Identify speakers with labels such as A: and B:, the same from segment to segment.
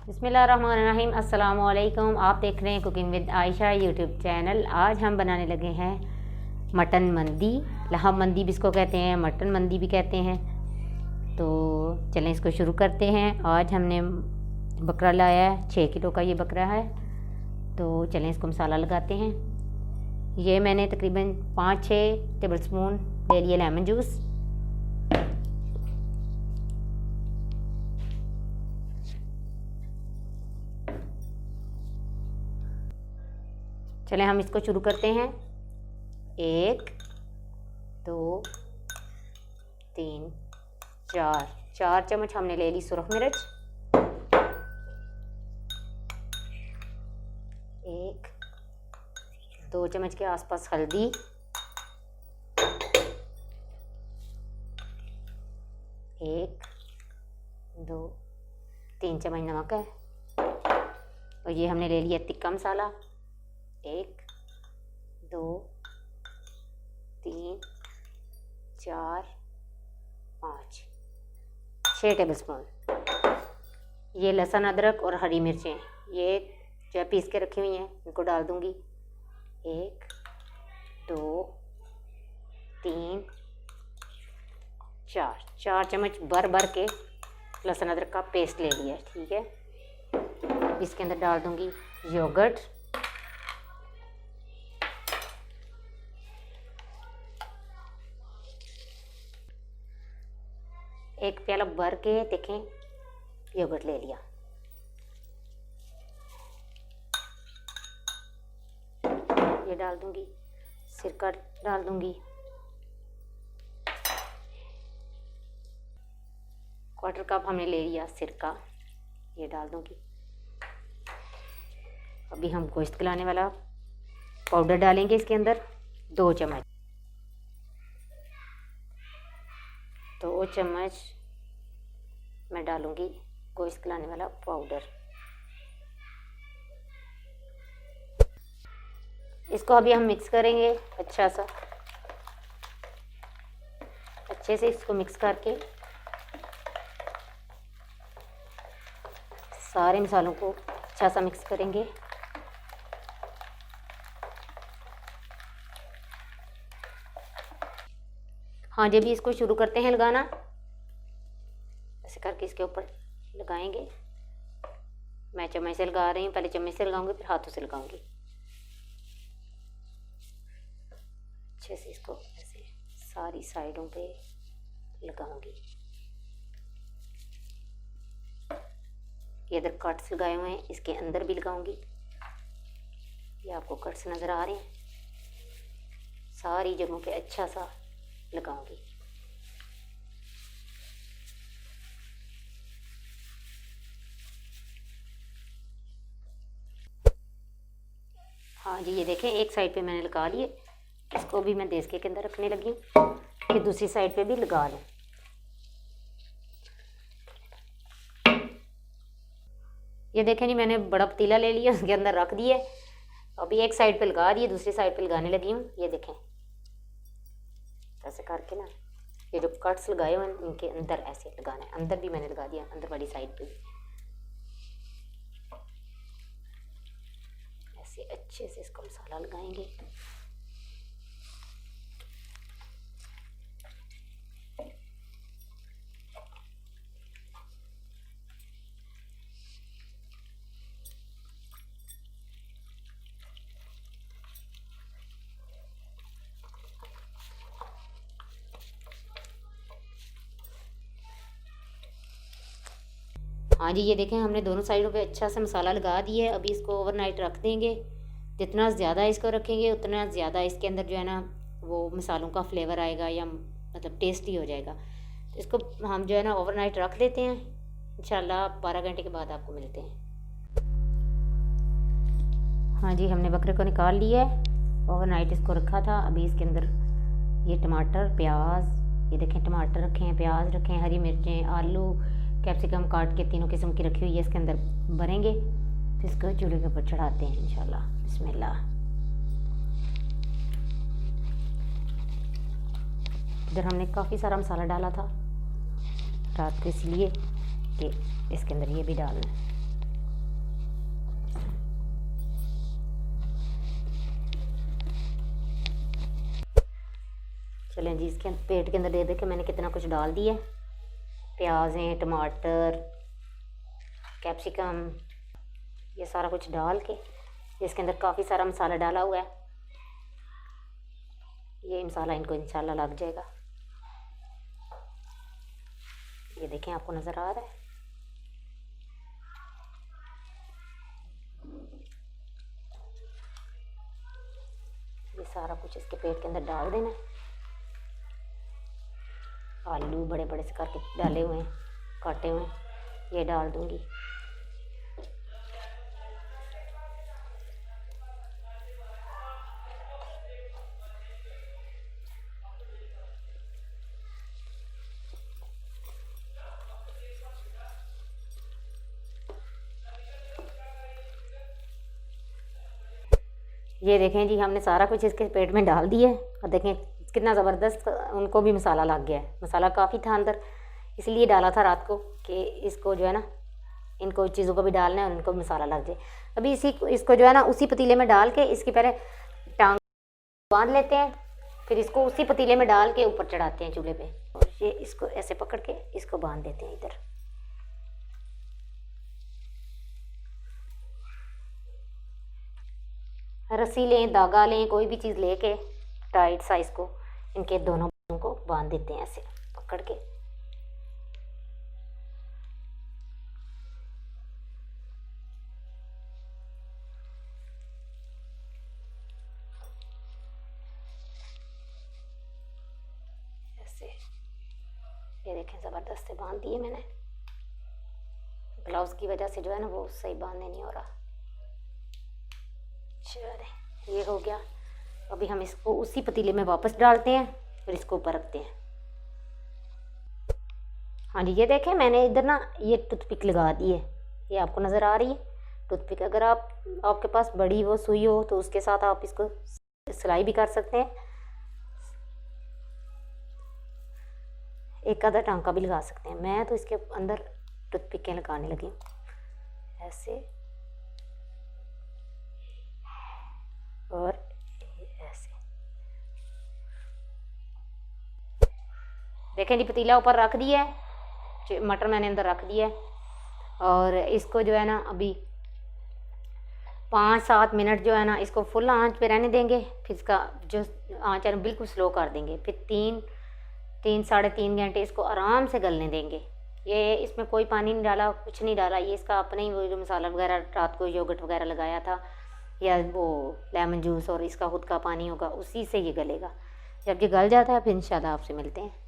A: बिस्मिल्लाहिर्रहमानिर्रहीम। अस्सलामुअलैकुम। आप देख रहे हैं cooking with Ayesha YouTube channel. आज हम बनाने लगे हैं मटन मंदी। लहम मंदी भी इसको कहते हैं, मटन मंदी भी कहते हैं। तो चलें इसको शुरू करते हैं। आज हमने बकरा लाया है, 6 किलो का ये बकरा है। तो चलें इसको मसाला लगाते हैं। ये मैंने तकरीबन 5-6 टेबल स्पून ले लिए लेमन जूस। चलें हम इसको शुरू करते हैं। 1 2 3 4 चम्मच हमने ले ली सुरख मिर्च। 1-2 चम्मच के आसपास हल्दी। 1-2-3 चम्मच नमक है। और ये हमने ले लिया तिक्का मसाला। 1-2-3-4-5-6 टेबल स्पून। ये लहसुन अदरक और हरी मिर्चें ये जो है पीस के रखी हुई हैं, इनको डाल दूंगी। 1-2-3-4 चम्मच भर के लहसुन अदरक का पेस्ट ले लिया है। ठीक है, इसके अंदर डाल दूंगी योगर्ट। एक प्याला भर के देखें योगर्ट ले लिया। ये डाल दूंगी, सिरका डाल दूंगी। 1/4 कप हमने ले लिया सिरका, ये डाल दूंगी। अभी हम गोश्त गलाने वाला पाउडर डालेंगे इसके अंदर 2 चम्मच। 2 चम्मच मैं डालूंगी गोश्त गलाने वाला पाउडर। इसको अभी हम मिक्स करेंगे अच्छा सा, अच्छे से इसको मिक्स करके सारे मसालों को अच्छा सा मिक्स करेंगे। हाँ जी, अभी इसको शुरू करते हैं लगाना। ऐसे करके इसके ऊपर लगाएंगे। मैं चम्मच से लगा रही हूँ, पहले चम्मच से लगाऊंगी फिर हाथों से लगाऊंगी। अच्छे से इसको ऐसे सारी साइडों पे लगाऊंगी। ये इधर कट्स लगाए हुए हैं, इसके अंदर भी लगाऊंगी। ये आपको कट्स नज़र आ रहे हैं, सारी जगहों पे अच्छा सा लगाऊंगी। हाँ जी, ये देखें एक साइड पे मैंने लगा लिए। इसको भी मैं देसके के अंदर रखने लगी हूँ कि दूसरी साइड पे भी लगा लूँ। ये देखें जी, मैंने बड़ा पतीला ले लिया, उसके अंदर रख दिए। अभी एक साइड पे लगा दिए, दूसरी साइड पे लगाने लगी हूँ। ये देखें ऐसे करके ना, ये जो कट्स लगाए हुए हैं इनके अंदर ऐसे लगाना है। अंदर भी मैंने लगा दिया, अंदर वाली साइड पे ऐसे अच्छे से इसको मसाला लगाएंगे। हाँ जी, ये देखें हमने दोनों साइडों पे अच्छा सा मसाला लगा दिया है। अभी इसको ओवरनाइट रख देंगे। जितना ज़्यादा इसको रखेंगे उतना ज़्यादा इसके अंदर जो है ना वो मसालों का फ्लेवर आएगा या मतलब टेस्टी हो जाएगा। तो इसको हम जो है ना ओवरनाइट रख देते हैं। इंशाल्लाह 12 घंटे के बाद आपको मिलते हैं। हाँ जी, हमने बकरे को निकाल लिया है, ओवरनाइट इसको रखा था। अभी इसके अंदर ये टमाटर, प्याज, ये देखें टमाटर रखे हैं, प्याज रखे हैं, हरी मिर्चें, आलू, कैप्सिकम काट के तीनों किस्म की रखी हुई है, इसके अंदर भरेंगे। फिर इसको चूल्हे के ऊपर चढ़ाते हैं इंशाल्लाह। बिस्मिल्लाह। इधर हमने काफ़ी सारा मसाला डाला था रात को, इसलिए कि इसके अंदर ये भी डालना है। चलें जी, इसके पेट के अंदर दे दे के मैंने कितना कुछ डाल दिया। प्याज हैं, टमाटर, कैप्सिकम, ये सारा कुछ डाल के इसके अंदर काफ़ी सारा मसाला डाला हुआ है। ये मसाला इनको इंशाल्लाह लग जाएगा। ये देखें, आपको नज़र आ रहा है। ये सारा कुछ इसके पेट के अंदर डाल देना है। आलू बड़े बड़े से करके डाले हुए हैं, काटे हुए हैं, ये डाल दूंगी। ये देखें जी, हमने सारा कुछ इसके पेट में डाल दिया है और देखें कितना ज़बरदस्त उनको भी मसाला लग गया है। मसाला काफ़ी था अंदर, इसलिए डाला था रात को कि इसको जो है ना, इनको चीज़ों को भी डालना है और इनको मसाला लग जाए। अभी इसको जो है ना उसी पतीले में डाल के इसकी पहले टांग बांध लेते हैं, फिर इसको उसी पतीले में डाल के ऊपर चढ़ाते हैं चूल्हे पे, और ये इसको ऐसे पकड़ के इसको बांध देते हैं इधर। रस्सी लें, धागा लें, कोई भी चीज़ लेके टाइट साइज को इनके दोनों को बांध देते हैं ऐसे पकड़ के। ऐसे ये देखें, ज़बरदस्त से बांध दिए मैंने। ग्लव्स की वजह से जो है ना वो सही बांधने नहीं हो रहा। चलिए, ये हो गया। अभी हम इसको उसी पतीले में वापस डालते हैं, फिर इसको ऊपर रखते हैं। हाँ जी, ये देखें, मैंने इधर ना ये टूथपिक लगा दी है, ये आपको नज़र आ रही है टूथपिक। अगर आपके पास बड़ी वो सुई हो तो उसके साथ आप इसको सिलाई भी कर सकते हैं, एक आधा टांका भी लगा सकते हैं। मैं तो इसके अंदर टूथपिकें लगाने लगी हूँ ऐसे, और ऐसे। देखें जी, पतीला ऊपर रख दिया है, मटर मैंने अंदर रख दिया है, और इसको जो है ना अभी 5-7 मिनट जो है ना इसको फुल आंच पे रहने देंगे। फिर इसका जो आंच है ना बिल्कुल स्लो कर देंगे। फिर 3-3 साढ़े 3 घंटे इसको आराम से गलने देंगे। ये इसमें कोई पानी नहीं डाला, कुछ नहीं डाला, ये इसका अपना ही वो जो मसाला वगैरह रात को योगर्ट वगैरह लगाया था या वो लेमन जूस और इसका खुद का पानी होगा, उसी से ये गलेगा। जब ये गल जाता है फिर इंशाल्लाह आपसे मिलते हैं।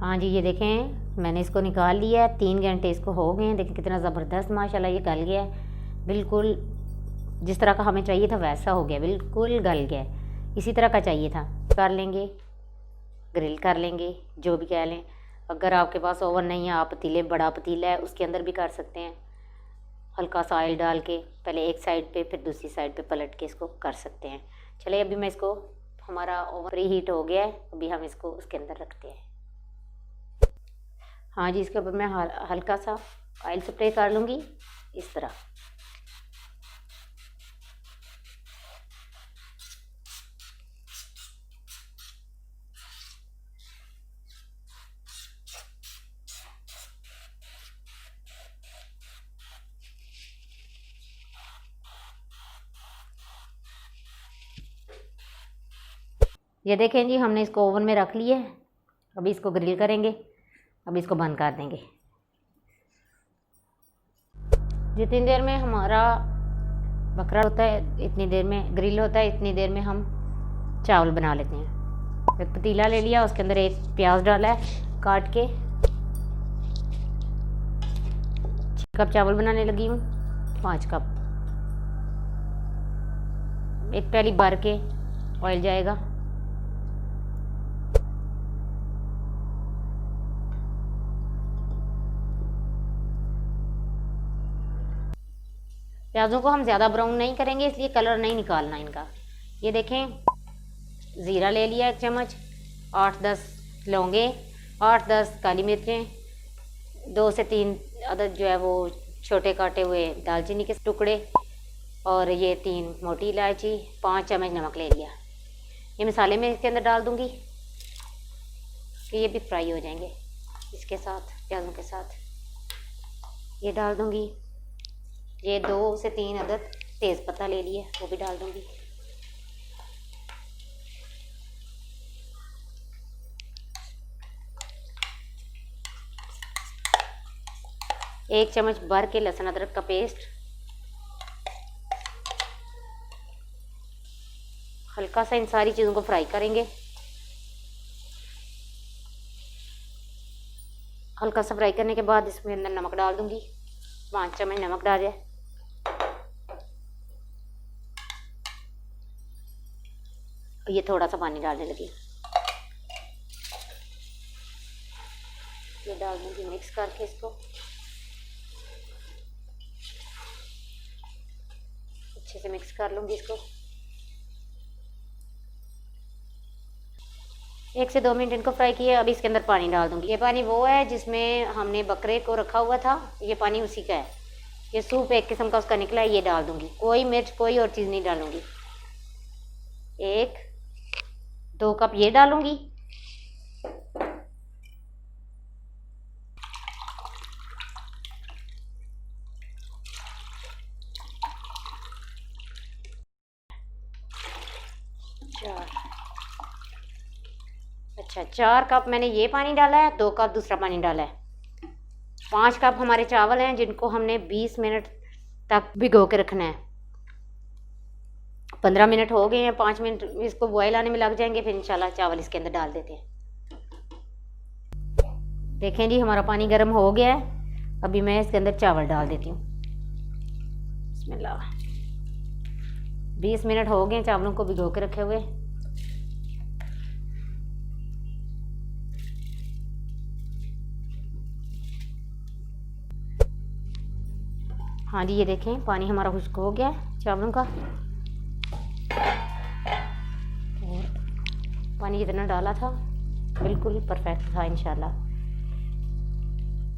A: हाँ जी, ये देखें, मैंने इसको निकाल लिया है। 3 घंटे इसको हो गए हैं। देखें कितना ज़बरदस्त माशाल्लाह ये गल गया है। बिल्कुल जिस तरह का हमें चाहिए था वैसा हो गया, बिल्कुल गल गया है। इसी तरह का चाहिए था। कर लेंगे, ग्रिल कर लेंगे, जो भी कह लें। अगर आपके पास ओवन नहीं है, आप पतीले, बड़ा पतीला है उसके अंदर भी कर सकते हैं। हल्का सा ऑयल डाल के पहले एक साइड पे फिर दूसरी साइड पे पलट के इसको कर सकते हैं। चलिए, अभी मैं इसको, हमारा ओवन प्री हीट हो गया है, अभी हम इसको उसके अंदर रखते हैं। हाँ जी, इसके ऊपर मैं हल्का सा ऑयल स्प्रे कर लूँगी इस तरह। ये देखें जी, हमने इसको ओवन में रख लिया है। अभी इसको ग्रिल करेंगे, अभी इसको बंद कर देंगे। जितनी देर में हमारा बकरा होता है इतनी देर में ग्रिल होता है, इतनी देर में हम चावल बना लेते हैं। एक पतीला ले लिया, उसके अंदर एक प्याज डाला है काट के। 6 कप चावल बनाने लगी हूँ, 5 कप। एक प्याली भर के ऑयल जाएगा। प्याज़ों को हम ज़्यादा ब्राउन नहीं करेंगे, इसलिए कलर नहीं निकालना इनका। ये देखें, ज़ीरा ले लिया 1 चम्मच, 8-10 लौंगे, 8-10 काली मिर्चें, 2 से 3 अदद जो है वो छोटे काटे हुए दालचीनी के टुकड़े, और ये 3 मोटी इलायची, 5 चम्मच नमक ले लिया। ये मसाले मैं इसके अंदर डाल दूँगी कि ये भी फ्राई हो जाएंगे इसके साथ, प्याज़ों के साथ। ये डाल दूँगी। ये 2 से 3 अदद तेज़ पत्ता ले लिए, वो भी डाल दूँगी। एक चम्मच भर के लहसुन अदरक का पेस्ट, हल्का सा इन सारी चीज़ों को फ्राई करेंगे। हल्का सा फ्राई करने के बाद इसमें अंदर नमक डाल दूंगी, 5 चम्मच नमक डाल जाए। ये थोड़ा सा पानी डालने लगी, ये डाल दूंगी मिक्स करके इसको अच्छे से मिक्स कर लूँगी इसको। 1 से 2 मिनट इनको फ्राई किए। अभी इसके अंदर पानी डाल दूँगी। ये पानी वो है जिसमें हमने बकरे को रखा हुआ था, ये पानी उसी का है। ये सूप एक किस्म का उसका निकला है, ये डाल दूँगी। कोई मिर्च कोई और चीज़ नहीं डालूँगी। 1-2 कप ये डालूँगी। अच्छा, 4 कप मैंने ये पानी डाला है, 2 कप दूसरा पानी डाला है। 5 कप हमारे चावल हैं जिनको हमने 20 मिनट तक भिगो के रखना है। 15 मिनट हो गए हैं, 5 मिनट इसको बॉयल आने में लग जाएंगे, फिर इंशाल्लाह चावल इसके अंदर डाल देते हैं। देखें जी, हमारा पानी गर्म हो गया है। अभी मैं इसके अंदर चावल डाल देती हूँ। बिस्मिल्लाह। 20 मिनट हो गए चावलों को भिगो के रखे हुए। हाँ जी, ये देखें पानी हमारा खुश्क हो गया है चावलों का। और पानी जितना डाला था बिल्कुल परफेक्ट था इंशाल्लाह।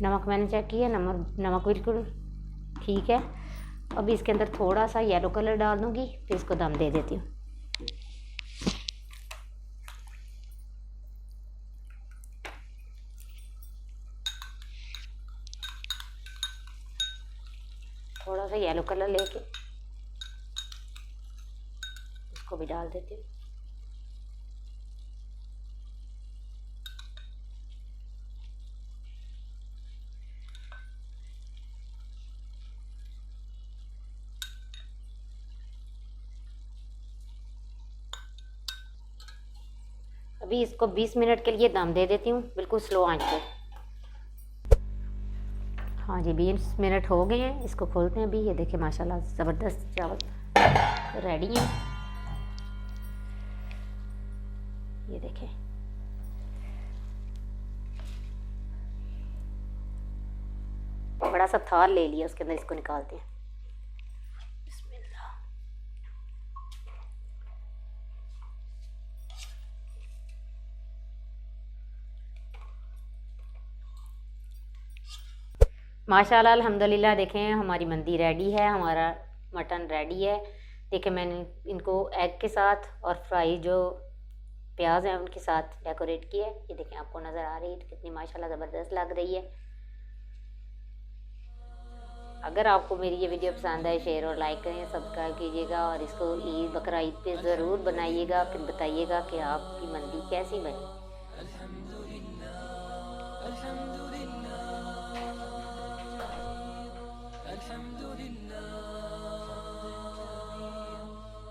A: नमक मैंने चेक किया, नमक बिल्कुल ठीक है। अभी इसके अंदर थोड़ा सा येलो कलर डाल दूँगी, फिर इसको दम दे देती हूँ। थोड़ा सा येलो कलर लेके इसको भी डाल देती हूँ। अभी इसको 20 मिनट के लिए दम दे देती हूँ, बिल्कुल स्लो आंच पे। हाँ जी, 20 मिनट हो गए हैं, इसको खोलते हैं अभी। ये देखिए माशाल्लाह ज़बरदस्त चावल रेडी हैं। ये देखें, बड़ा सा थाल ले लिया, उसके अंदर इसको निकालते हैं। बिस्मिल्लाह। माशाल्लाह अल्हम्दुलिल्लाह। देखें हमारी मंदी रेडी है, हमारा मटन रेडी है। देखें मैंने इनको एग के साथ और फ्राई जो प्याज है उनके साथ डेकोरेट किया है। ये देखें, आपको नज़र आ रही है कितनी माशाल्लाह ज़बरदस्त लग रही है। अगर आपको मेरी ये वीडियो पसंद आए, शेयर और लाइक करें, सब्सक्राइब कीजिएगा और इसको ईद बकरा ईद पे ज़रूर बनाइएगा। फिर बताइएगा कि आपकी मंदी कैसी बनी।